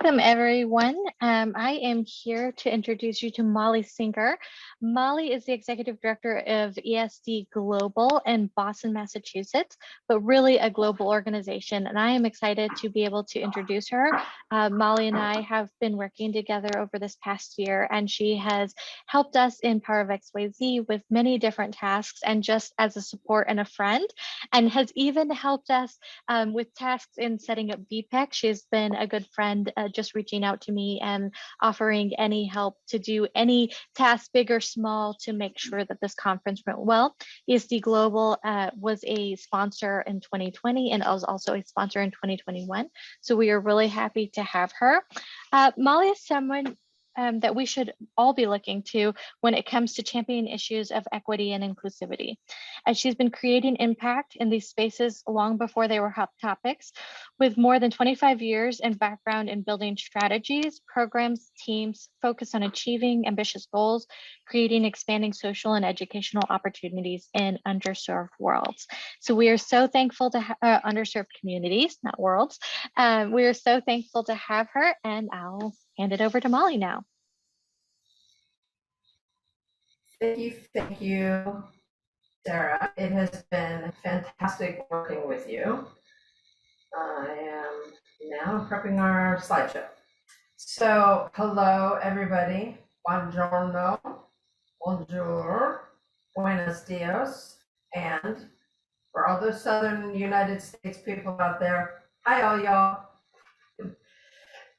Welcome, everyone. I am here to introduce you to Molly Singer. Molly is the Executive Director of ESD Global in Boston, Massachusetts, but really a global organization. And I am excited to be able to introduce her. Molly and I have been working together over this past year, and she has helped us in Power of XYZ with many different tasks and just as a support and a friend, and has even helped us with tasks in setting up VPEC. She's been a good friend, just reaching out to me and offering any help to do any task, big or small, to make sure that this conference went well. ESD Global was a sponsor in 2020 and was also a sponsor in 2021. So we are really happy to have her. Molly is someone that we should all be looking to when it comes to championing issues of equity and inclusivity. As she's been creating impact in these spaces long before they were hot topics, with more than 25 years and background in building strategies, programs, teams focused on achieving ambitious goals, creating expanding social and educational opportunities in underserved worlds. So we are so thankful to underserved communities, not worlds. We are so thankful to have her, and I'll hand it over to Molly now. Thank you, Sarah. It has been fantastic working with you. I am now prepping our slideshow. So, hello, everybody. Buongiorno, bonjour, buenos dias, and for all those Southern United States people out there, hi, all y'all.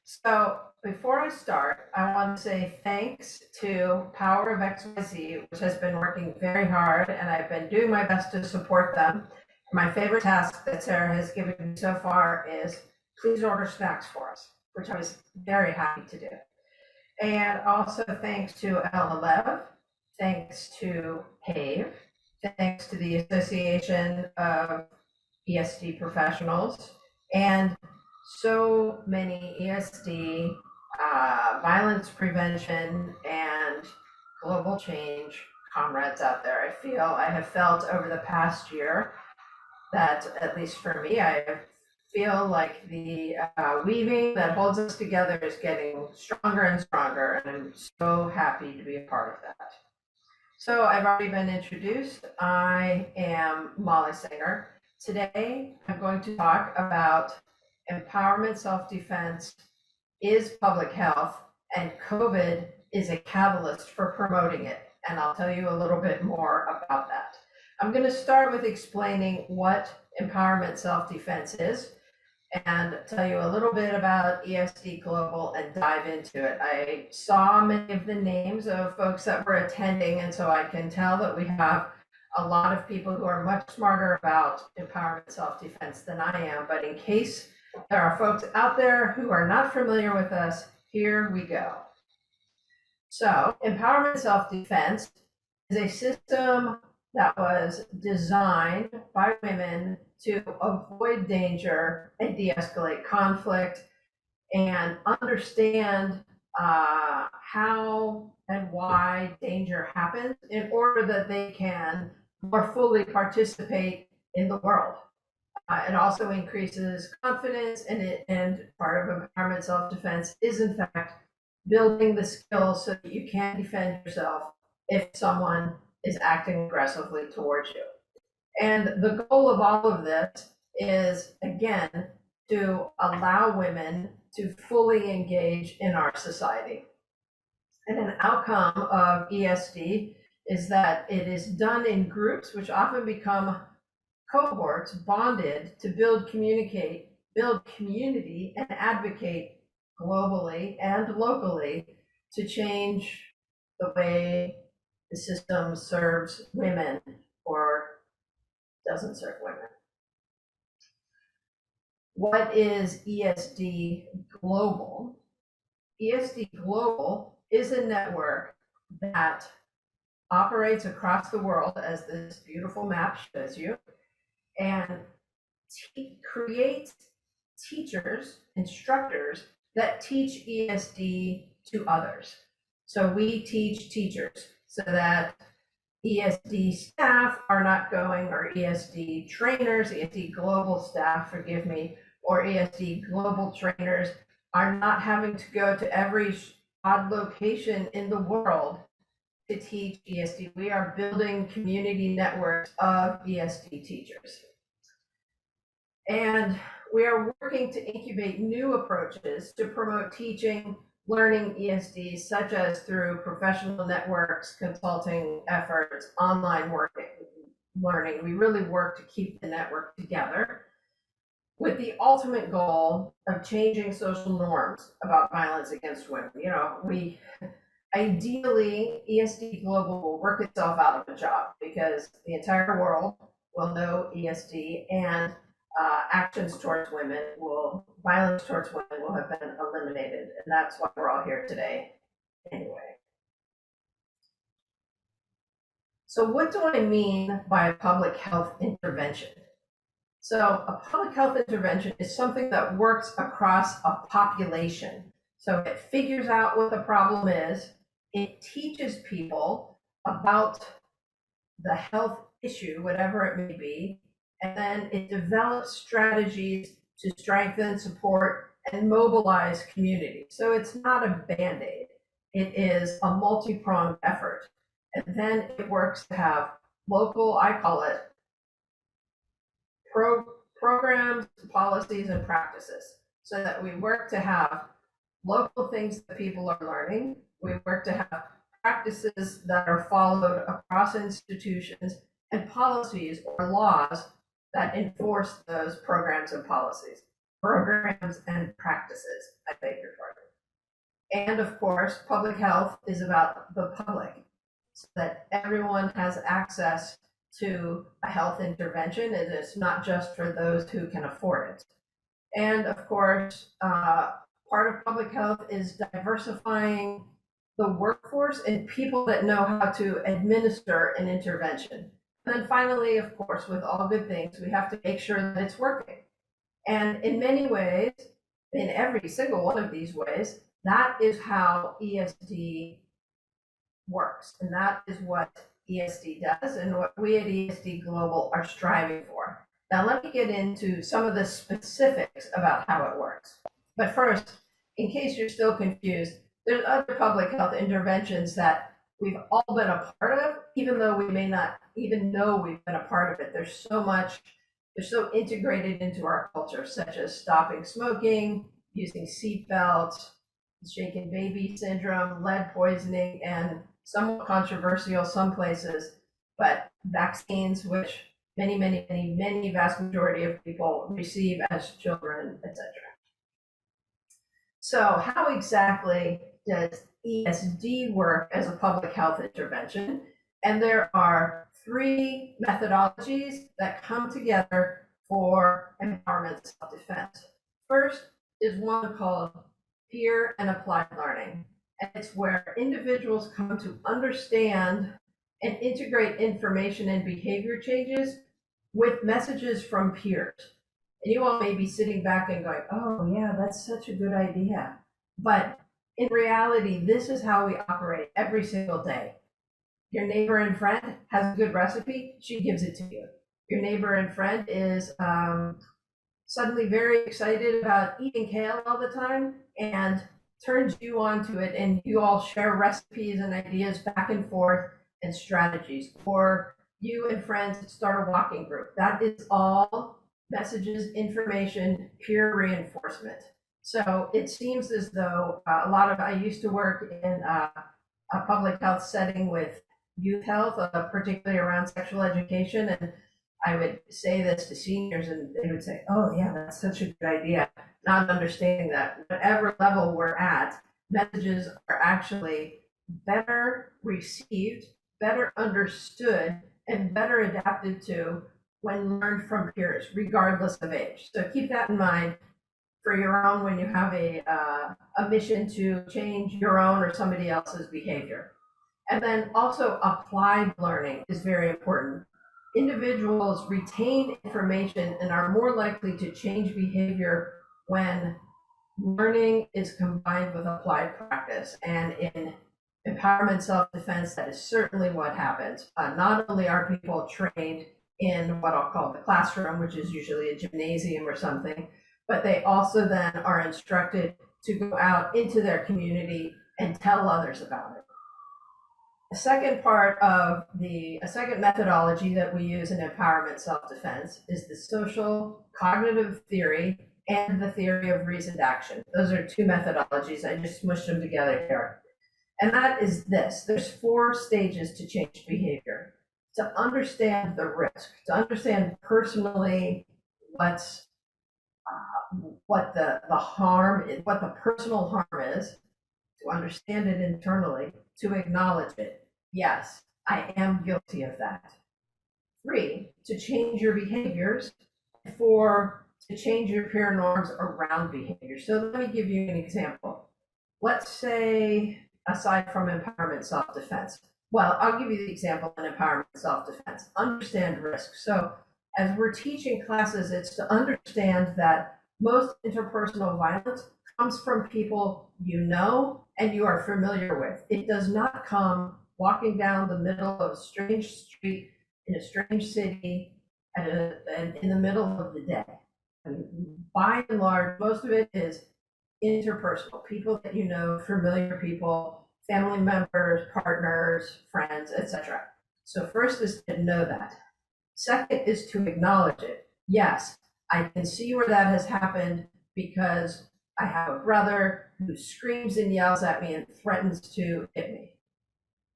So before I start, I want to say thanks to Power of XYZ, which has been working very hard, and I've been doing my best to support them. My favorite task that Sarah has given me so far is please order snacks for us, which I was very happy to do. And also thanks to LLF, thanks to PAVE, thanks to the Association of ESD Professionals, and so many ESD, violence prevention, and global change comrades out there. I have felt over the past year that, at least for me, I feel like the weaving that holds us together is getting stronger and stronger, and I'm so happy to be a part of that. So I've already been introduced. I am Molly Singer. Today, I'm going to talk about empowerment self-defense is public health, and COVID is a catalyst for promoting it. And I'll tell you a little bit more about that. I'm going to start with explaining what empowerment self-defense is and tell you a little bit about ESD Global and dive into it. I saw many of the names of folks that were attending, and so I can tell that we have a lot of people who are much smarter about empowerment self-defense than I am. But in case there are folks out there who are not familiar with us, here we go. So empowerment self-defense is a system that was designed by women to avoid danger and de-escalate conflict and understand how and why danger happens in order that they can more fully participate in the world. It also increases confidence, and part of empowerment self-defense is, in fact, building the skills so that you can defend yourself if someone is acting aggressively towards you. And the goal of all of this is, again, to allow women to fully engage in our society. And an outcome of ESD is that it is done in groups, which often become cohorts bonded to build community and advocate globally and locally to change the way the system serves women or doesn't serve women. What is ESD Global? ESD Global is a network that operates across the world, as this beautiful map shows you, and creates teachers, instructors that teach ESD to others. So we teach teachers so that ESD staff are not going, or ESD trainers, ESD global staff, forgive me, or ESD global trainers are not having to go to every odd location in the world to teach ESD. We are building community networks of ESD teachers. And we are working to incubate new approaches to promote teaching, learning ESD, such as through professional networks, consulting efforts, online learning. We really work to keep the network together with the ultimate goal of changing social norms about violence against women. Ideally, ESD Global will work itself out of a job because the entire world will know ESD, and actions towards women violence towards women will have been eliminated. And that's why we're all here today anyway. So what do I mean by a public health intervention? So a public health intervention is something that works across a population. So it figures out what the problem is, it teaches people about the health issue, whatever it may be, and then it develops strategies to strengthen, support, and mobilize community. So it's not a Band-Aid, it is a multi-pronged effort. And then it works to have local, I call it, programs, policies, and practices, so that we work to have local things that people are learning. We work to have practices that are followed across institutions, and policies or laws that enforce those programs and policies, programs and practices, I beg your pardon. And of course, public health is about the public, so that everyone has access to a health intervention, and it's not just for those who can afford it. And of course, part of public health is diversifying the workforce and people that know how to administer an intervention. And then finally, of course, with all good things, we have to make sure that it's working. And in many ways, in every single one of these ways, that is how ESD works. And that is what ESD does and what we at ESD Global are striving for. Now, let me get into some of the specifics about how it works. But first, in case you're still confused, there's other public health interventions that we've all been a part of, even though we may not even know we've been a part of it. There's so much, they're so integrated into our culture, such as stopping smoking, using seat belts, shaken baby syndrome, lead poisoning, and somewhat controversial some places, but vaccines, which many vast majority of people receive as children, etc. So how exactly does ESD work as a public health intervention? And there are three methodologies that come together for empowerment self-defense. First is one called peer and applied learning. And it's where individuals come to understand and integrate information and behavior changes with messages from peers. And you all may be sitting back and going, oh yeah, that's such a good idea. But in reality, this is how we operate every single day. Your neighbor and friend has a good recipe, she gives it to you. Your neighbor and friend is suddenly very excited about eating kale all the time and turns you onto it, and you all share recipes and ideas back and forth and strategies. Or you and friends start a walking group. That is all messages, information, peer reinforcement. So it seems as though I used to work in a public health setting with youth health, particularly around sexual education, and I would say this to seniors and they would say, oh yeah, that's such a good idea. Not understanding that whatever level we're at, messages are actually better received, better understood, and better adapted to when learned from peers, regardless of age. So keep that in mind for your own when you have a mission to change your own or somebody else's behavior. And then also applied learning is very important. Individuals retain information and are more likely to change behavior when learning is combined with applied practice. And in empowerment self-defense, that is certainly what happens. Not only are people trained in what I'll call the classroom, which is usually a gymnasium or something, but they also then are instructed to go out into their community and tell others about it. A second methodology that we use in empowerment self-defense is the social cognitive theory and the theory of reasoned action. Those are two methodologies. I just smushed them together here. And that is this: there's 4 stages to change behavior. To understand the risk, to understand personally what the harm is, what the personal harm is, to understand it internally, to acknowledge it. Yes, I am guilty of that. 3, to change your behaviors. 4, to change your peer norms around behavior. So let me give you an example. Let's say, aside from empowerment self-defense, well, I'll give you the example in empowerment self-defense. Understand risk. So as we're teaching classes, it's to understand that most interpersonal violence comes from people you know and you are familiar with. It does not come walking down the middle of a strange street in a strange city in the middle of the day. And by and large, most of it is interpersonal, people that you know, familiar people, family members, partners, friends, etc. So first is to know that. Second is to acknowledge it. Yes, I can see where that has happened because I have a brother who screams and yells at me and threatens to hit me.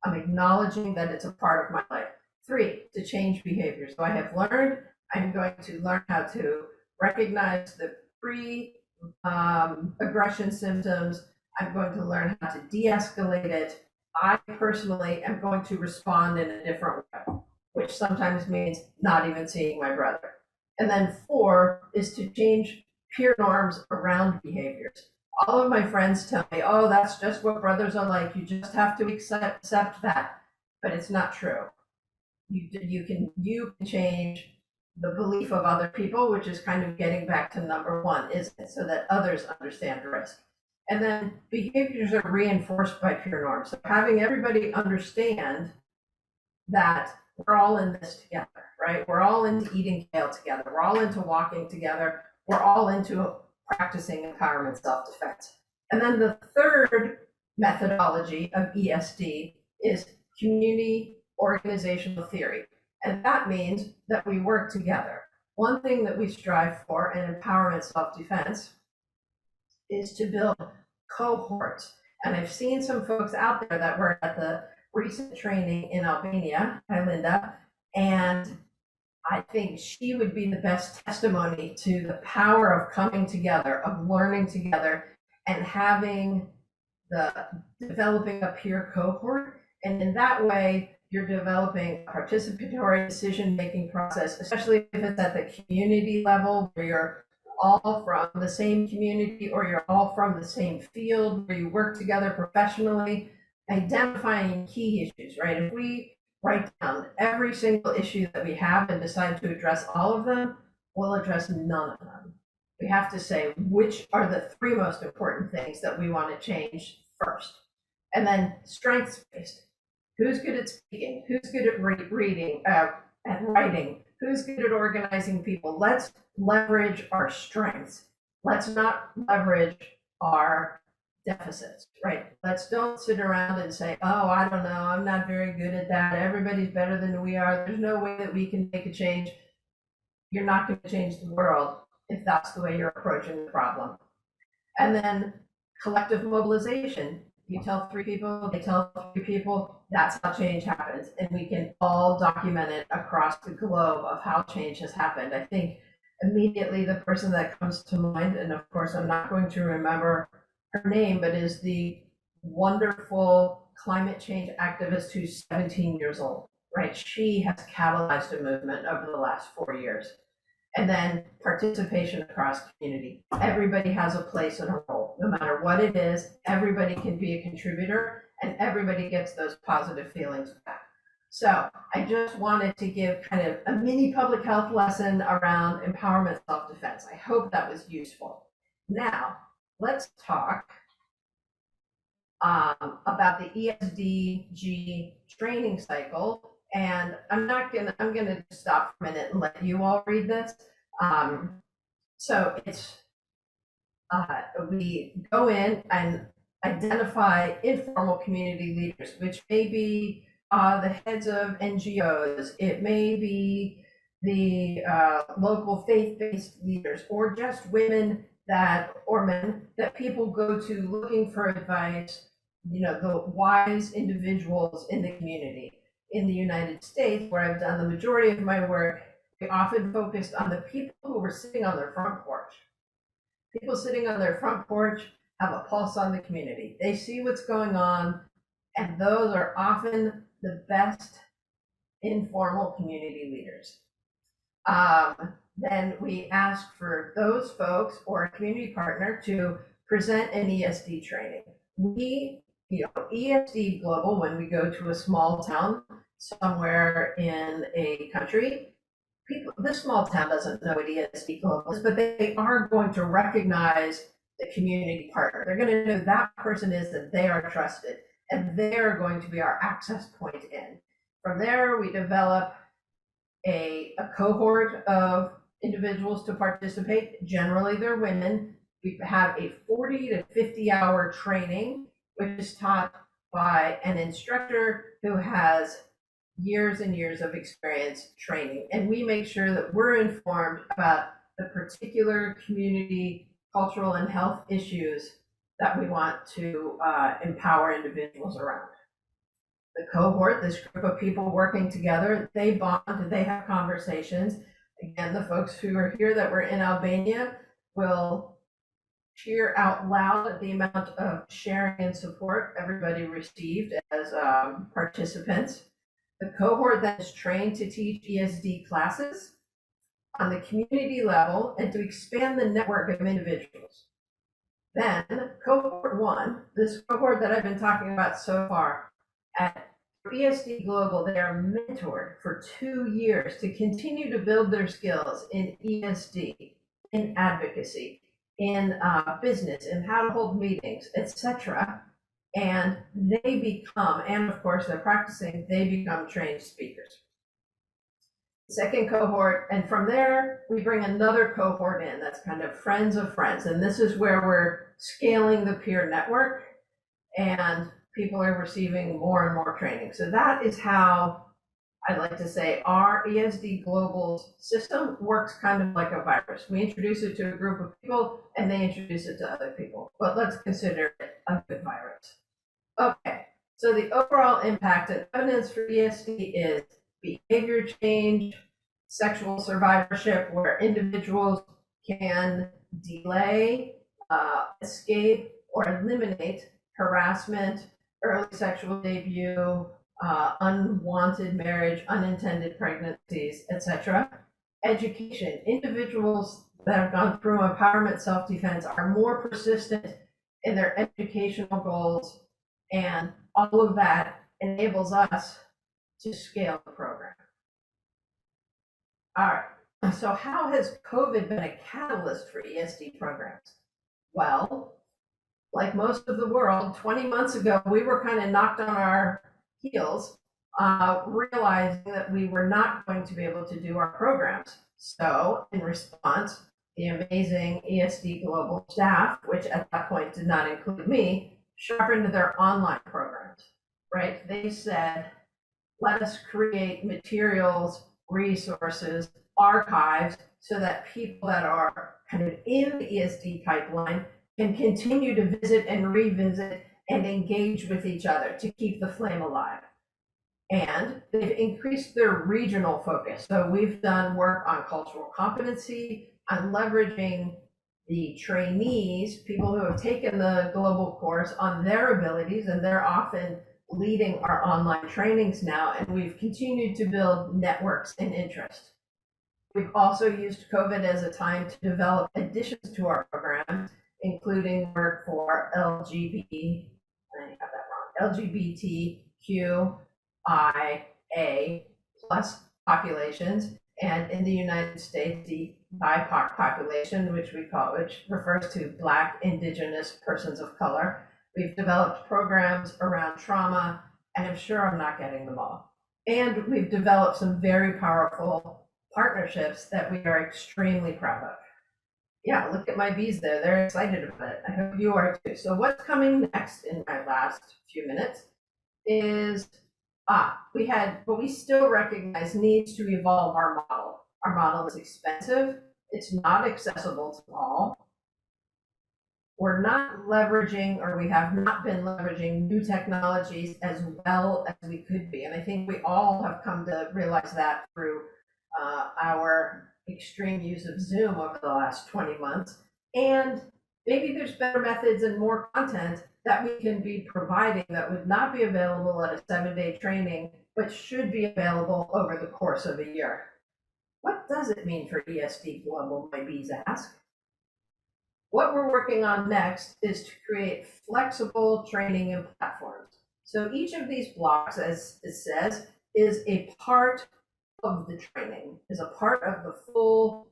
I'm acknowledging that it's a part of my life. 3, to change behavior. So I have learned, I'm going to learn how to recognize the aggression symptoms. I'm going to learn how to de-escalate it. I personally am going to respond in a different way, which sometimes means not even seeing my brother. And then 4 is to change peer norms around behaviors. All of my friends tell me, oh, that's just what brothers are like. You just have to accept that. But it's not true. You can change the belief of other people, which is kind of getting back to number 1, isn't it? So that others understand risk. And then behaviors are reinforced by peer norms. So having everybody understand that we're all in this together, right? We're all into eating kale together. We're all into walking together. We're all into practicing empowerment self-defense. And then the third methodology of ESD is community organizational theory. And that means that we work together. One thing that we strive for in empowerment self-defense is to build cohorts. And I've seen some folks out there that were at the recent training in Albania. Hi, Linda. And I think she would be the best testimony to the power of coming together, of learning together, and developing a peer cohort. And in that way, you're developing a participatory decision-making process, especially if it's at the community level, where you're all from the same community or you're all from the same field, where you work together professionally, identifying key issues, right? If we write down every single issue that we have and decide to address all of them, we'll address none of them. We have to say which are the 3 most important things that we want to change first. And then strengths-based. Who's good at speaking? Who's good at reading and writing? Who's good at organizing people? Let's leverage our strengths. Let's not leverage our deficits, right? Let's don't sit around and say, oh, I don't know, I'm not very good at that. Everybody's better than we are. There's no way that we can make a change. You're not going to change the world if that's the way you're approaching the problem. And then collective mobilization. You tell 3 people, they tell 3 people, that's how change happens. And we can all document it across the globe of how change has happened. I think immediately the person that comes to mind, and of course I'm not going to remember her name, but is the wonderful climate change activist who's 17 years old, right? She has catalyzed a movement over the last 4 years. And then participation across community. Everybody has a place and a role. No matter what it is, everybody can be a contributor and everybody gets those positive feelings back. So I just wanted to give kind of a mini public health lesson around empowerment self-defense. I hope that was useful. Now, let's talk about the Esd G Training Cycle. And I'm gonna stop for a minute and let you all read this. So it's We go in and identify informal community leaders, which may be the heads of NGOs, it may be the local faith-based leaders, or just women that, or men that people go to looking for advice, the wise individuals in the community. In the United States, where I've done the majority of my work, we often focused on the people who were sitting on their front porch. People sitting on their front porch have a pulse on the community. They see what's going on, and those are often the best informal community leaders. Then we ask for those folks or a community partner to present an ESD training. ESD Global, when we go to a small town somewhere in a country, this small town doesn't know what ESD Global is, but they are going to recognize the community partner. They're going to know that person is that they are trusted, and they're going to be our access point in. From there, we develop a cohort of individuals to participate. Generally, they're women. We have a 40 to 50 hour training, which is taught by an instructor who has years and years of experience training. And we make sure that we're informed about the particular community, cultural, and health issues that we want to empower individuals around. The cohort, this group of people working together, they bond, they have conversations. Again, the folks who are here that were in Albania will cheer out loud at the amount of sharing and support everybody received as participants. The cohort that is trained to teach ESD classes on the community level and to expand the network of individuals. Then cohort one, this cohort that I've been talking about so far, at ESD Global, they are mentored for 2 years to continue to build their skills in ESD, in advocacy, in business, in how to hold meetings, etc. And they become, and of course they're practicing, they become trained speakers. Second cohort, and from there we bring another cohort in that's kind of friends of friends, and this is where we're scaling the peer network and people are receiving more and more training. So that is how I'd like to say our ESD Global system works kind of like a virus. We introduce it to a group of people and they introduce it to other people, but let's consider it a good virus. Okay, so the overall impact and evidence for ESD is behavior change, sexual survivorship, where individuals can delay, escape, or eliminate harassment, early sexual debut, unwanted marriage, unintended pregnancies, etc. Education. Individuals that have gone through empowerment self-defense are more persistent in their educational goals, and all of that enables us to scale the program. All right, so how has COVID been a catalyst for ESD programs? Well, like most of the world, 20 months ago, we were kind of knocked on our heels, realizing that we were not going to be able to do our programs. So in response, the amazing ESD Global staff, which at that point did not include me, sharpened their online programs, right? They said, let us create materials, resources, archives, so that people that are kind of in the ESD pipeline can continue to visit and revisit and engage with each other to keep the flame alive. And they've increased their regional focus. So we've done work on cultural competency, on leveraging the trainees, people who have taken the global course, on their abilities, and they're often leading our online trainings now, and we've continued to build networks and interest. We've also used COVID as a time to develop additions to our programs, including work for LGBTQIA plus populations, and in the United States, the BIPOC population, which refers to Black, Indigenous, persons of color. We've developed programs around trauma, and I'm sure I'm not getting them all. And we've developed some very powerful partnerships that we are extremely proud of. Yeah, look at my bees there. They're excited about it. I hope you are too. So what's coming next in my last few minutes is, but we still recognize needs to evolve our model. Our model is expensive. It's not accessible to all. We're not leveraging, or we have not been leveraging new technologies as well as we could be. And I think we all have come to realize that through our extreme use of Zoom over the last 20 months. And maybe there's better methods and more content that we can be providing that would not be available at a 7-day training, but should be available over the course of a year. What does it mean for ESD Global, my bees ask? What we're working on next is to create flexible training and platforms. So each of these blocks, as it says, is a part of the training, is a part of the full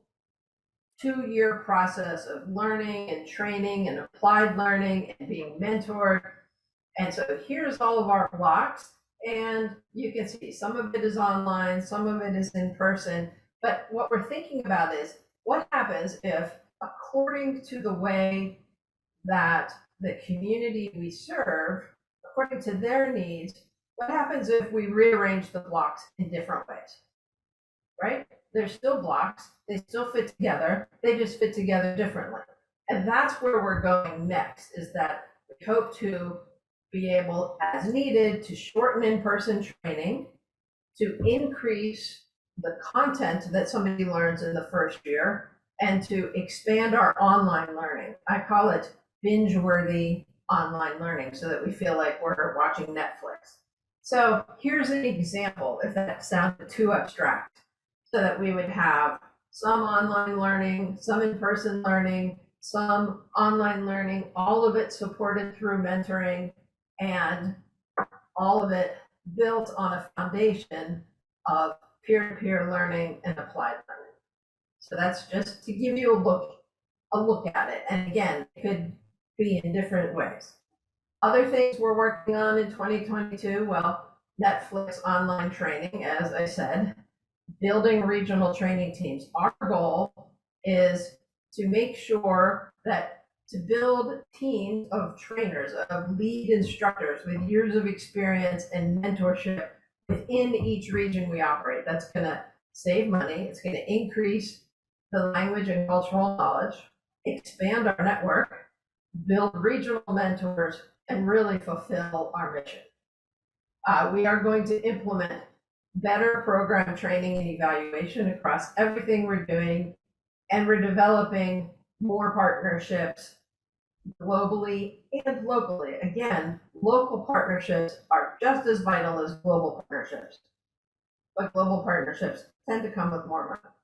2-year process of learning and training and applied learning and being mentored. And so here's all of our blocks, and you can see some of it is online, some of it is in person. But what we're thinking about is what happens if, according to the way that the community we serve, according to their needs, what happens if we rearrange the blocks in different ways, right? They're still blocks, they still fit together, they just fit together differently. And that's where we're going next, is that we hope to be able, as needed, to shorten in-person training, to increase the content that somebody learns in the first year, and to expand our online learning. I call it binge-worthy online learning, so that we feel like we're watching Netflix. So here's an example, if that sounded too abstract, so that we would have some online learning, some in-person learning, some online learning, all of it supported through mentoring, and all of it built on a foundation of peer-to-peer learning and applied learning. So that's just to give you a look at it. And again, it could be in different ways. Other things we're working on in 2022, well, Netflix online training, as I said, building regional training teams. Our goal is to make sure that to build teams of trainers, of lead instructors with years of experience and mentorship within each region we operate. That's going to save money. It's going to increase the language and cultural knowledge, expand our network, build regional mentors, and really fulfill our mission. We are going to implement better program training and evaluation across everything we're doing, and we're developing more partnerships globally and locally. Again, local partnerships are just as vital as global partnerships, but global partnerships tend to come with more money.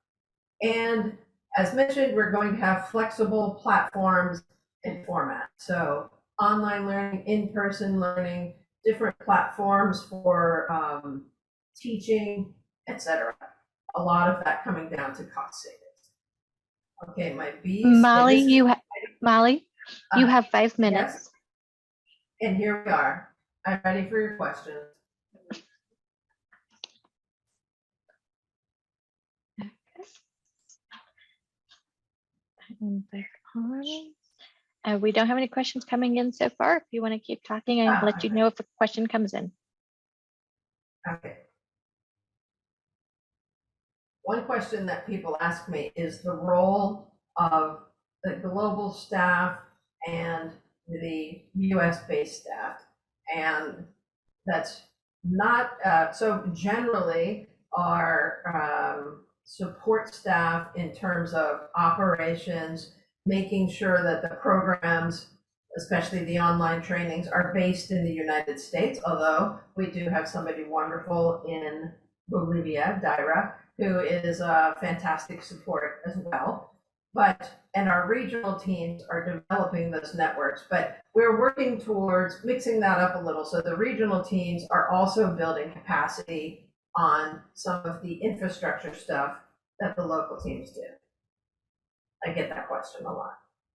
And as mentioned, we're going to have flexible platforms and formats. So online learning, in-person learning, different platforms for teaching, etc. A lot of that coming down to cost savings. Okay, my bees. Molly, you have 5 minutes. Yes. And here we are. I'm ready for your questions. We don't have any questions coming in so far. If you want to keep talking, I'll let you know if a question comes in. Okay. One question that people ask me is the role of the global staff and the US-based staff. And that's not, so generally our support staff in terms of operations, making sure that the programs, especially the online trainings, are based in the United States, although we do have somebody wonderful in Bolivia, Daira, who is a fantastic support as well. And our regional teams are developing those networks, but we're working towards mixing that up a little. So the regional teams are also building capacity on some of the infrastructure stuff that the local teams do. I get that question a lot.